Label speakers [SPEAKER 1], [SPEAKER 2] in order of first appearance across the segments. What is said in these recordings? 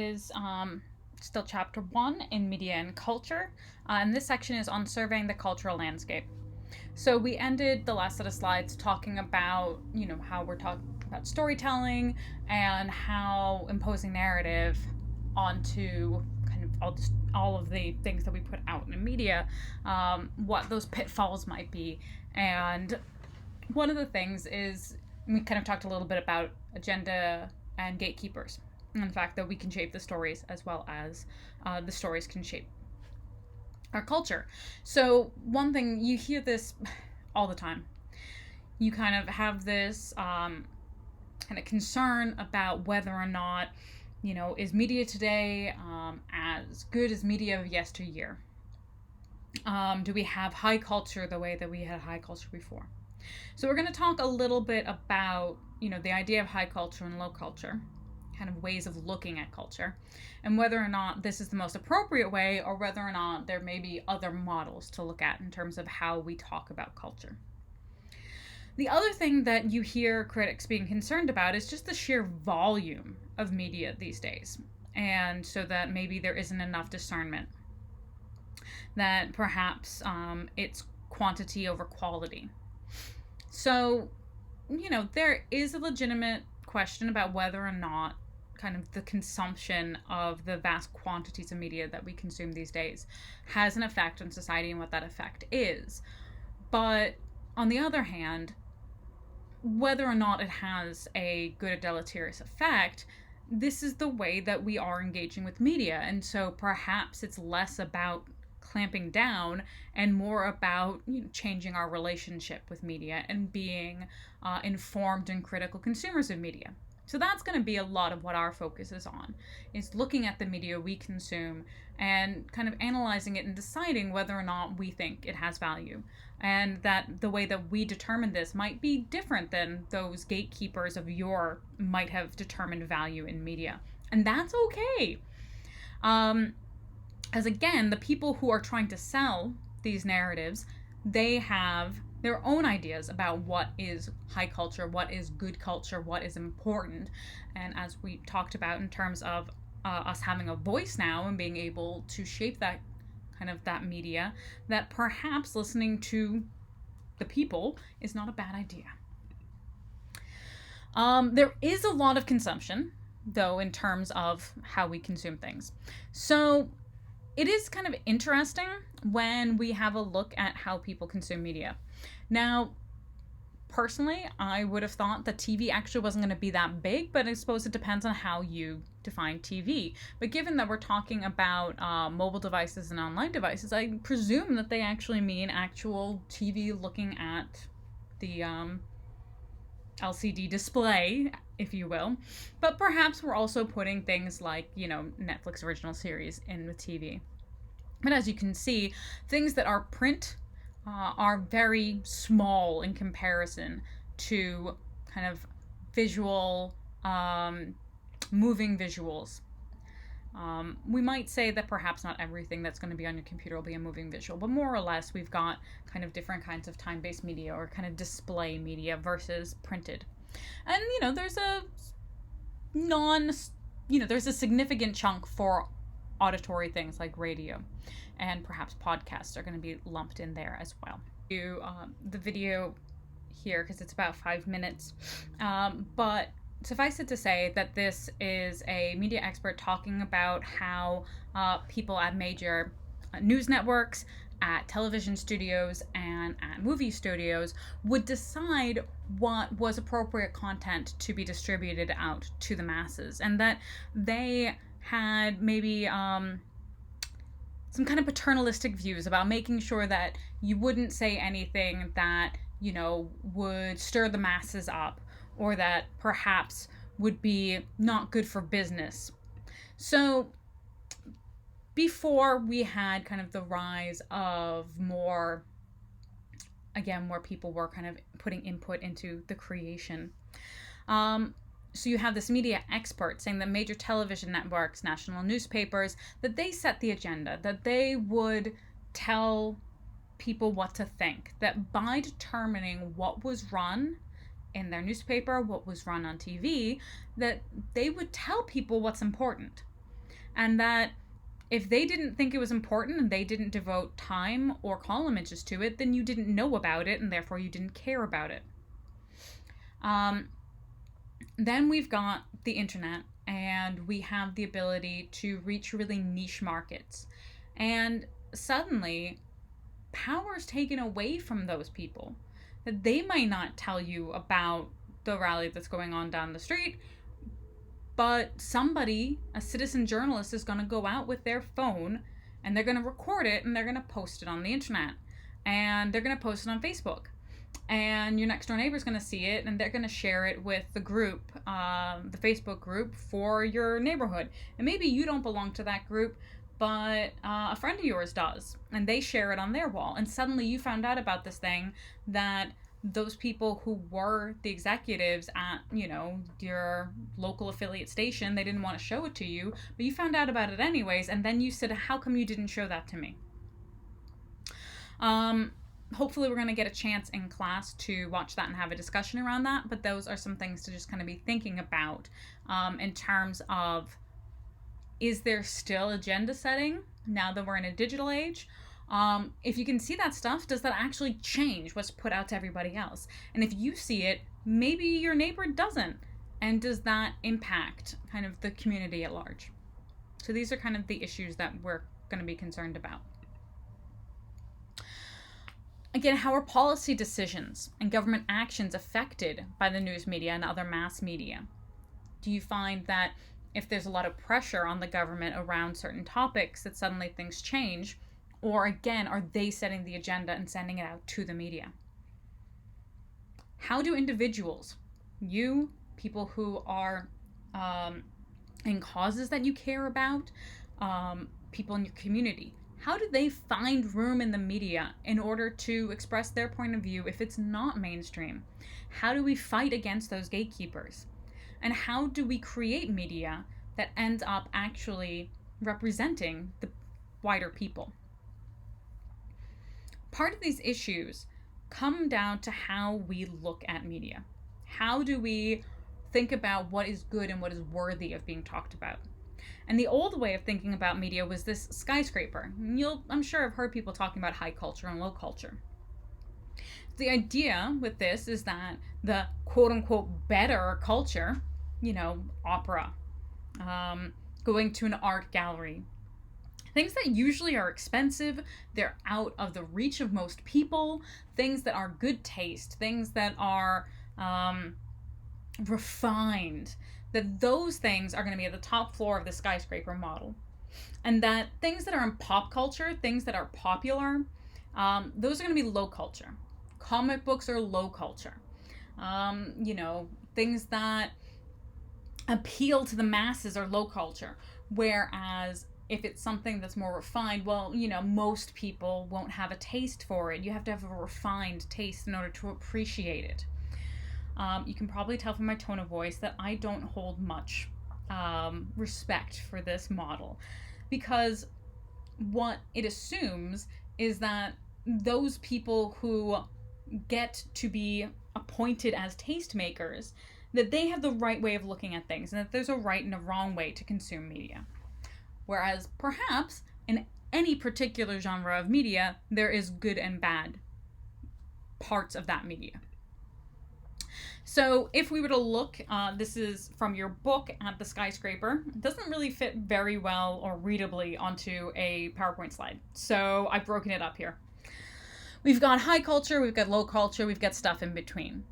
[SPEAKER 1] is still chapter 1 in media and culture, and this section is on surveying the cultural landscape. So we ended the last set of slides talking about, how we're talking about storytelling and how imposing narrative onto kind of all of the things that we put out in the media, what those pitfalls might be. And one of the things is we kind of talked a little bit about agenda and gatekeepers, and the fact that we can shape the stories as well as the stories can shape our culture. So one thing, you hear this all the time. You kind of have this kind of concern about whether or not, is media today as good as media of yesteryear? Do we have high culture the way that we had high culture before? So we're going to talk a little bit about, the idea of high culture and low culture, kind of ways of looking at culture, and whether or not this is the most appropriate way, or whether or not there may be other models to look at in terms of how we talk about culture. The other thing that you hear critics being concerned about is just the sheer volume of media these days, and so that maybe there isn't enough discernment, that perhaps it's quantity over quality. So, there is a legitimate question about whether or not kind of the consumption of the vast quantities of media that we consume these days has an effect on society and what that effect is. But on the other hand, whether or not it has a good or deleterious effect, this is the way that we are engaging with media. And so perhaps it's less about clamping down and more about changing our relationship with media and being informed and critical consumers of media. So that's going to be a lot of what our focus is on, is looking at the media we consume and kind of analyzing it and deciding whether or not we think it has value. And that the way that we determine this might be different than those gatekeepers of yore might have determined value in media. And that's okay. As again, the people who are trying to sell these narratives, they have their own ideas about what is high culture, what is good culture, what is important. And as we talked about in terms of us having a voice now and being able to shape that kind of that media, that perhaps listening to the people is not a bad idea. There is a lot of consumption, though, in terms of how we consume things. So it is kind of interesting when we have a look at how people consume media. Now, personally, I would have thought that TV actually wasn't going to be that big, but I suppose it depends on how you define TV. But given that we're talking about mobile devices and online devices, I presume that they actually mean actual TV looking at the LCD display, if you will. But perhaps we're also putting things like, Netflix original series in with TV. But as you can see, things that are print are very small in comparison to kind of visual, moving visuals. We might say that perhaps not everything that's going to be on your computer will be a moving visual, but more or less we've got kind of different kinds of time-based media or kind of display media versus printed. And, there's there's a significant chunk for auditory things like radio, and perhaps podcasts are going to be lumped in there as well. The video here because it's about 5 minutes, but suffice it to say that this is a media expert talking about how people at major news networks, at television studios, and at movie studios would decide what was appropriate content to be distributed out to the masses, and that they had maybe some kind of paternalistic views about making sure that you wouldn't say anything that, would stir the masses up, or that perhaps would be not good for business. So before we had kind of the rise of more, again, where people were kind of putting input into the creation. So you have this media expert saying that major television networks, national newspapers, that they set the agenda, that they would tell people what to think, that by determining what was run in their newspaper, what was run on TV, that they would tell people what's important. and that if they didn't think it was important and they didn't devote time or call images to it, then you didn't know about it and therefore you didn't care about it. Then we've got the internet, and we have the ability to reach really niche markets. And suddenly, power is taken away from those people. That they might not tell you about the rally that's going on down the street, but somebody, a citizen journalist, is going to go out with their phone and they're going to record it and they're going to post it on the internet. And they're going to post it on Facebook. And your next door neighbor is going to see it and they're going to share it with the group, the Facebook group for your neighborhood. And maybe you don't belong to that group, but a friend of yours does. And they share it on their wall. And suddenly you found out about this thing that those people who were the executives at, your local affiliate station, they didn't want to show it to you, but you found out about it anyways. And then you said, how come you didn't show that to me? Hopefully we're going to get a chance in class to watch that and have a discussion around that, but those are some things to just kind of be thinking about in terms of, is there still agenda setting now that we're in a digital age? If you can see that stuff, does that actually change what's put out to everybody else? And if you see it, maybe your neighbor doesn't. And does that impact kind of the community at large? So these are kind of the issues that we're going to be concerned about. Again, how are policy decisions and government actions affected by the news media and other mass media? Do you find that if there's a lot of pressure on the government around certain topics, that suddenly things change? Or again, are they setting the agenda and sending it out to the media? How do individuals, you, people who are in causes that you care about, people in your community, how do they find room in the media in order to express their point of view if it's not mainstream? How do we fight against those gatekeepers? And how do we create media that ends up actually representing the wider people? Part of these issues come down to how we look at media. How do we think about what is good and what is worthy of being talked about? And the old way of thinking about media was this skyscraper. I'm sure I've heard people talking about high culture and low culture. The idea with this is that the quote-unquote better culture, opera, going to an art gallery, things that usually are expensive, they're out of the reach of most people, things that are good taste, things that are refined, that those things are going to be at the top floor of the skyscraper model. And that things that are in pop culture, things that are popular, those are going to be low culture. Comic books are low culture. Things that appeal to the masses are low culture. Whereas if it's something that's more refined, most people won't have a taste for it. You have to have a refined taste in order to appreciate it. You can probably tell from my tone of voice that I don't hold much respect for this model, because what it assumes is that those people who get to be appointed as tastemakers, that they have the right way of looking at things and that there's a right and a wrong way to consume media. Whereas perhaps in any particular genre of media, there is good and bad parts of that media. So if we were to look, this is from your book at the skyscraper, it doesn't really fit very well or readably onto a PowerPoint slide. So I've broken it up here. We've got high culture, we've got low culture, we've got stuff in between.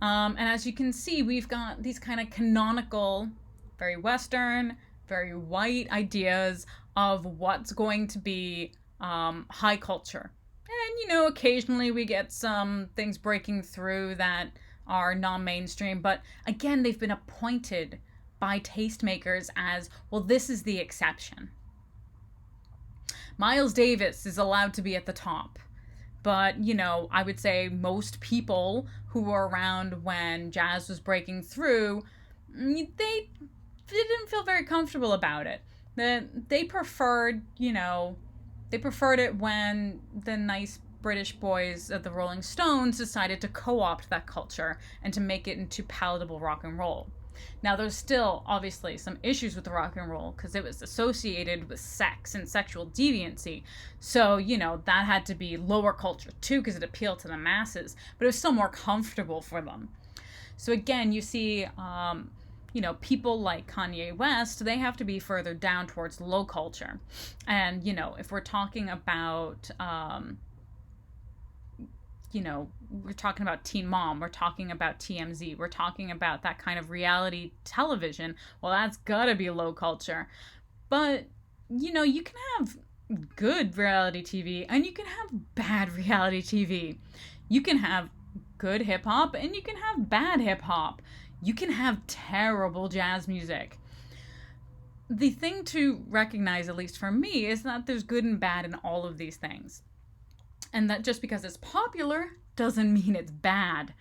[SPEAKER 1] And as you can see, we've got these kind of canonical, very Western, very white ideas of what's going to be high culture. And, occasionally we get some things breaking through that are non-mainstream, but again, they've been appointed by tastemakers as, well, this is the exception. Miles Davis is allowed to be at the top, but, I would say most people who were around when jazz was breaking through, they didn't feel very comfortable about it. They preferred, they preferred it when the nice British boys of the Rolling Stones decided to co-opt that culture and to make it into palatable rock and roll. Now, there's still obviously some issues with rock and roll because it was associated with sex and sexual deviancy. So, that had to be lower culture too because it appealed to the masses, but it was still more comfortable for them. So, again, you see, people like Kanye West, they have to be further down towards low culture. And, if we're talking about, we're talking about Teen Mom, we're talking about TMZ, we're talking about that kind of reality television, well, that's gotta be low culture. But, you can have good reality TV and you can have bad reality TV. You can have good hip hop and you can have bad hip hop. You can have terrible jazz music. The thing to recognize, at least for me, is that there's good and bad in all of these things. And that just because it's popular doesn't mean it's bad.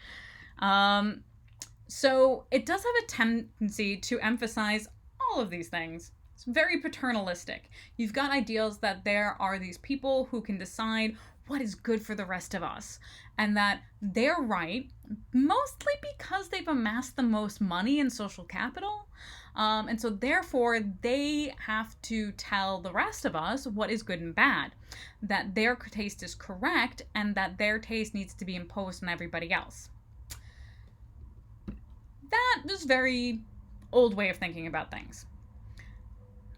[SPEAKER 1] So it does have a tendency to emphasize all of these things. It's very paternalistic. You've got ideals that there are these people who can decide what is good for the rest of us, and that they're right, mostly because they've amassed the most money and social capital. And so therefore they have to tell the rest of us what is good and bad, that their taste is correct and that their taste needs to be imposed on everybody else. That is a very old way of thinking about things.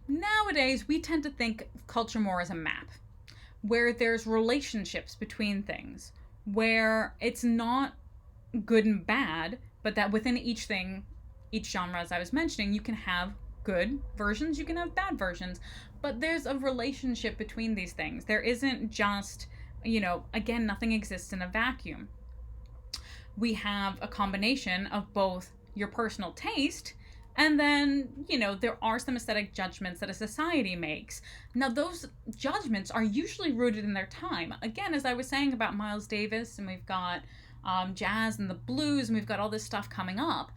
[SPEAKER 1] Nowadays, we tend to think of culture more as a map, where there's relationships between things, where it's not good and bad, but that within each thing, each genre, as I was mentioning, you can have good versions, you can have bad versions, but there's a relationship between these things. There isn't just, again, nothing exists in a vacuum. We have a combination of both your personal taste and then, there are some aesthetic judgments that a society makes. Now, those judgments are usually rooted in their time. Again, as I was saying about Miles Davis, and we've got jazz and the blues, and we've got all this stuff coming up.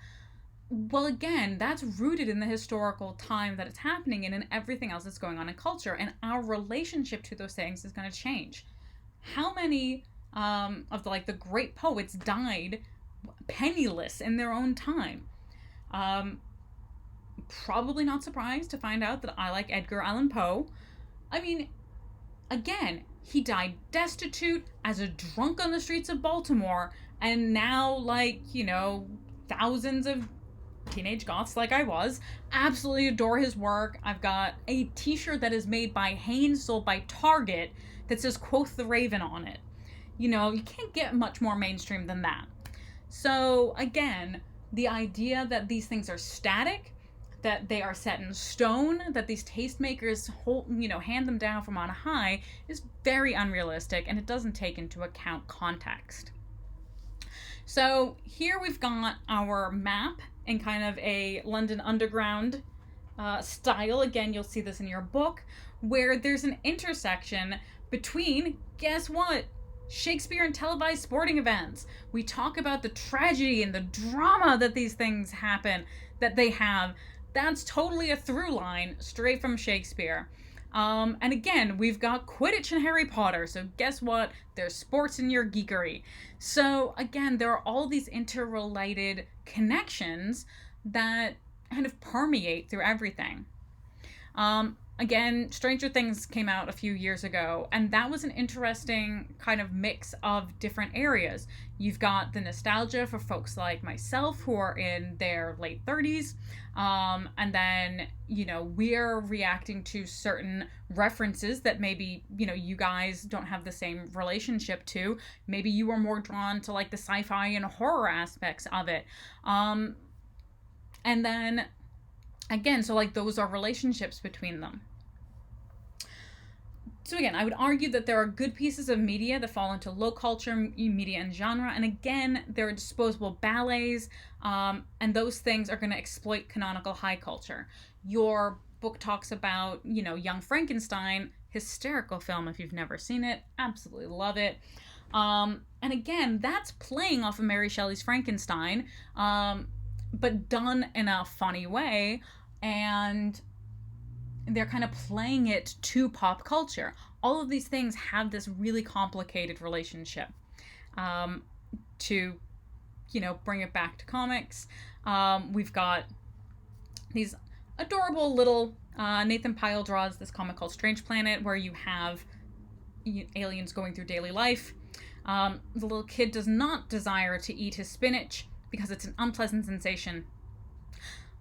[SPEAKER 1] Well, again, that's rooted in the historical time that it's happening in and everything else that's going on in culture. And our relationship to those things is going to change. How many of the great poets died penniless in their own time? Probably not surprised to find out that I like Edgar Allan Poe. I mean, again, he died destitute as a drunk on the streets of Baltimore, and now, thousands of teenage goths like I was absolutely adore his work. I've got a t-shirt that is made by Hanes, sold by Target, that says "Quoth the Raven" on it. You can't get much more mainstream than that. So again, the idea that these things are static, that they are set in stone, that these tastemakers hand them down from on high, is very unrealistic, and it doesn't take into account context. So here we've got our map in kind of a London Underground style. Again, you'll see this in your book, where there's an intersection between, guess what? Shakespeare and televised sporting events. We talk about the tragedy and the drama that these things happen, that they have. That's totally a through line straight from Shakespeare. And again, we've got Quidditch and Harry Potter, so guess what? There's sports in your geekery. So again, there are all these interrelated connections that kind of permeate through everything. Again, Stranger Things came out a few years ago, and that was an interesting kind of mix of different areas. You've got the nostalgia for folks like myself who are in their late 30s, and then, we're reacting to certain references that maybe, you guys don't have the same relationship to. Maybe you are more drawn to the sci-fi and horror aspects of it. And then, again, so those are relationships between them. So again, I would argue that there are good pieces of media that fall into low culture media and genre, and again, there are disposable ballets, and those things are going to exploit canonical high culture. Your book talks about, Young Frankenstein, hysterical film if you've never seen it, absolutely love it. And again, that's playing off of Mary Shelley's Frankenstein, but done in a funny way, and they're kind of playing it to pop culture. All of these things have this really complicated relationship. To, bring it back to comics, We've got these adorable little Nathan Pyle draws this comic called Strange Planet, where you have aliens going through daily life. The little kid does not desire to eat his spinach because it's an unpleasant sensation.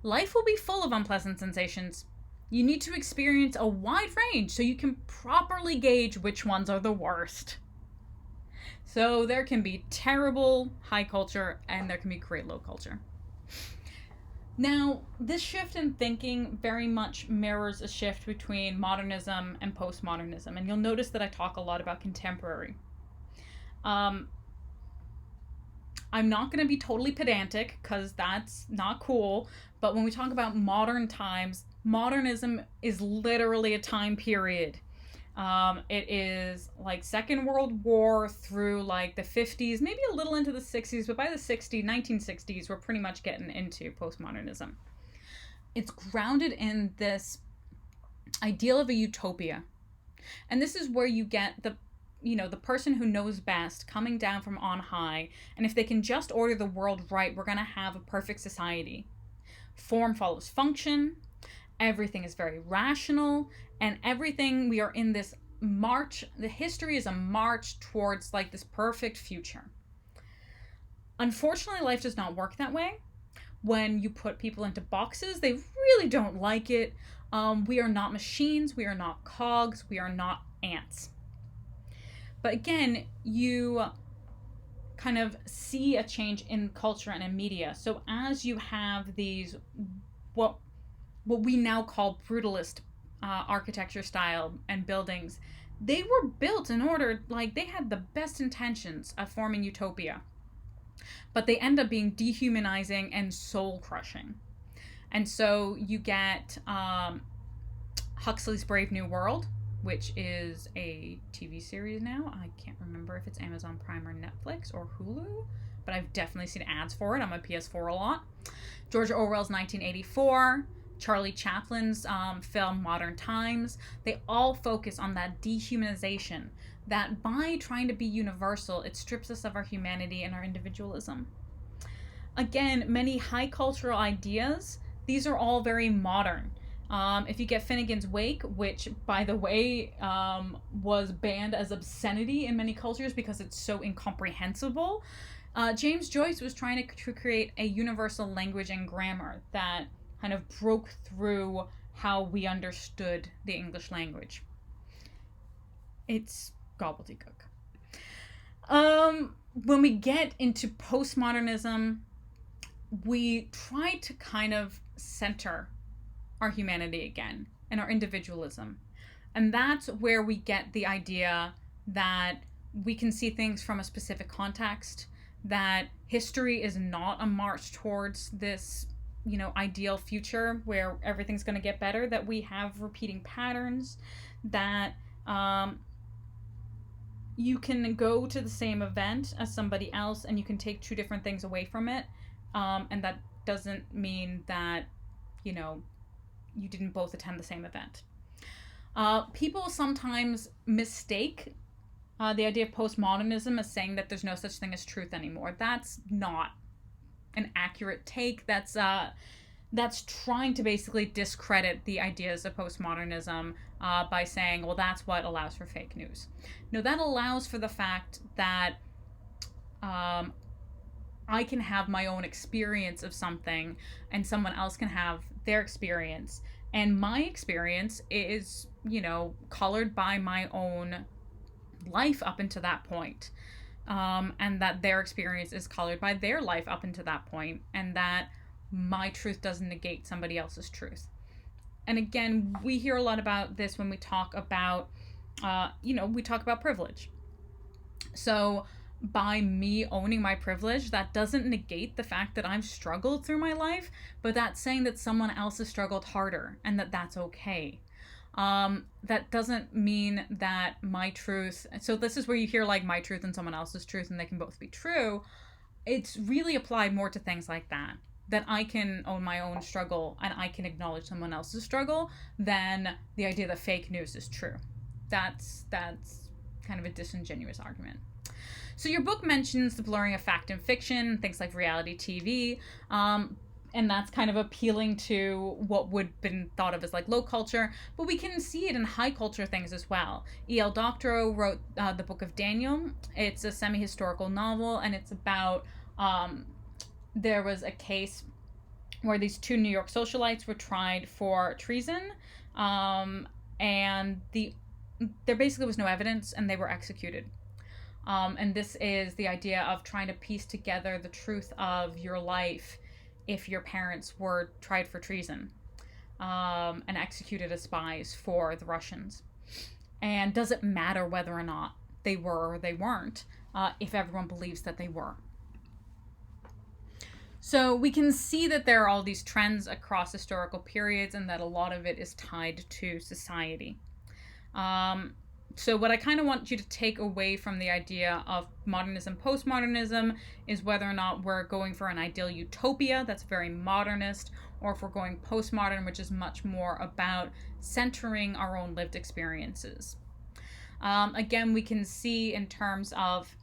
[SPEAKER 1] Life will be full of unpleasant sensations. You need to experience a wide range so you can properly gauge which ones are the worst. So there can be terrible high culture and there can be great low culture. Now, this shift in thinking very much mirrors a shift between modernism and postmodernism. And you'll notice that I talk a lot about contemporary. I'm not going to be totally pedantic because that's not cool. But when we talk about modern times, modernism is literally a time period. It is like Second World War through like the 50s, maybe a little into the 60s, but by the 1960s, we're pretty much getting into postmodernism. It's grounded in this ideal of a utopia. And this is where you get the person who knows best coming down from on high, and if they can just order the world right, we're going to have a perfect society. Form follows function. Everything is very rational, and everything, we are in this march. The history is a march towards like this perfect future. Unfortunately, life does not work that way. When you put people into boxes, they really don't like it. We are not machines. We are not cogs. We are not ants. But again, you kind of see a change in culture and in media. So as you have these, what we now call brutalist architecture style and buildings, they were built in order, like they had the best intentions of forming utopia, but they end up being dehumanizing and soul crushing. And so you get Huxley's Brave New World, which is a TV series now. I can't remember if it's Amazon Prime or Netflix or Hulu, but I've definitely seen ads for it on my PS4 a lot. George Orwell's 1984, Charlie Chaplin's film Modern Times, they all focus on that dehumanization, that by trying to be universal, it strips us of our humanity and our individualism. Again, many high cultural ideas, these are all very modern. If you get Finnegan's Wake, which, by the way, was banned as obscenity in many cultures because it's so incomprehensible, James Joyce was trying to create a universal language and grammar that kind of broke through how we understood the English language. It's gobbledygook. When we get into postmodernism, we try to kind of center our humanity again and our individualism. And that's where we get the idea that we can see things from a specific context, that history is not a march towards this ideal future where everything's going to get better, that we have repeating patterns, that you can go to the same event as somebody else and you can take two different things away from it, and that doesn't mean that you didn't both attend the same event. People sometimes mistake the idea of postmodernism as saying that there's no such thing as truth anymore. That's not an accurate take. That's trying to basically discredit the ideas of postmodernism by saying, well, that's what allows for fake news. No, that allows for the fact that I can have my own experience of something and someone else can have their experience. And my experience is, colored by my own life up until that point. And that their experience is colored by their life up until that point, and that my truth doesn't negate somebody else's truth. And again, we hear a lot about this when we talk about, we talk about privilege. So by me owning my privilege, that doesn't negate the fact that I've struggled through my life, but that's saying that someone else has struggled harder and that that's okay. That doesn't mean that my truth, so this is where you hear like my truth and someone else's truth and they can both be true. It's really applied more to things like that I can own my own struggle and I can acknowledge someone else's struggle, than the idea that fake news is true. That's kind of a disingenuous argument. So your book mentions the blurring of fact and fiction, things like reality TV. And that's kind of appealing to what would have been thought of as like low culture, but we can see it in high culture things as well. E.L. Doctorow wrote the Book of Daniel. It's a semi-historical novel, and it's about there was a case where these two New York socialites were tried for treason, and there basically was no evidence, and they were executed. And this is the idea of trying to piece together the truth of your life if your parents were tried for treason and executed as spies for the Russians. And does it matter whether or not they were or they weren't, if everyone believes that they were? So we can see that there are all these trends across historical periods, and that a lot of it is tied to society. So what I kind of want you to take away from the idea of modernism, postmodernism, is whether or not we're going for an ideal utopia that's very modernist, or if we're going postmodern, which is much more about centering our own lived experiences. Again, we can see in terms of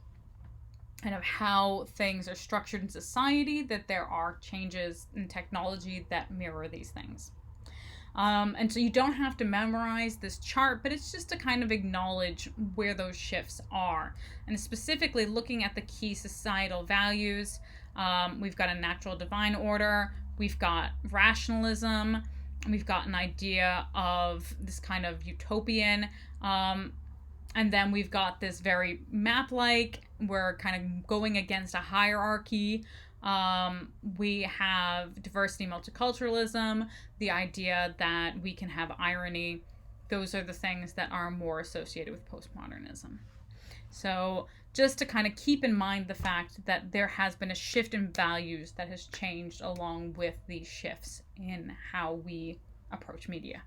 [SPEAKER 1] kind of how things are structured in society that there are changes in technology that mirror these things. And so you don't have to memorize this chart, but it's just to kind of acknowledge where those shifts are. And specifically looking at the key societal values, we've got a natural divine order, we've got rationalism, we've got an idea of this kind of utopian, and then we've got this very map-like, we're kind of going against a hierarchy. We have diversity, multiculturalism, the idea that we can have irony. Those are the things that are more associated with postmodernism. So just to kind of keep in mind the fact that there has been a shift in values that has changed along with these shifts in how we approach media.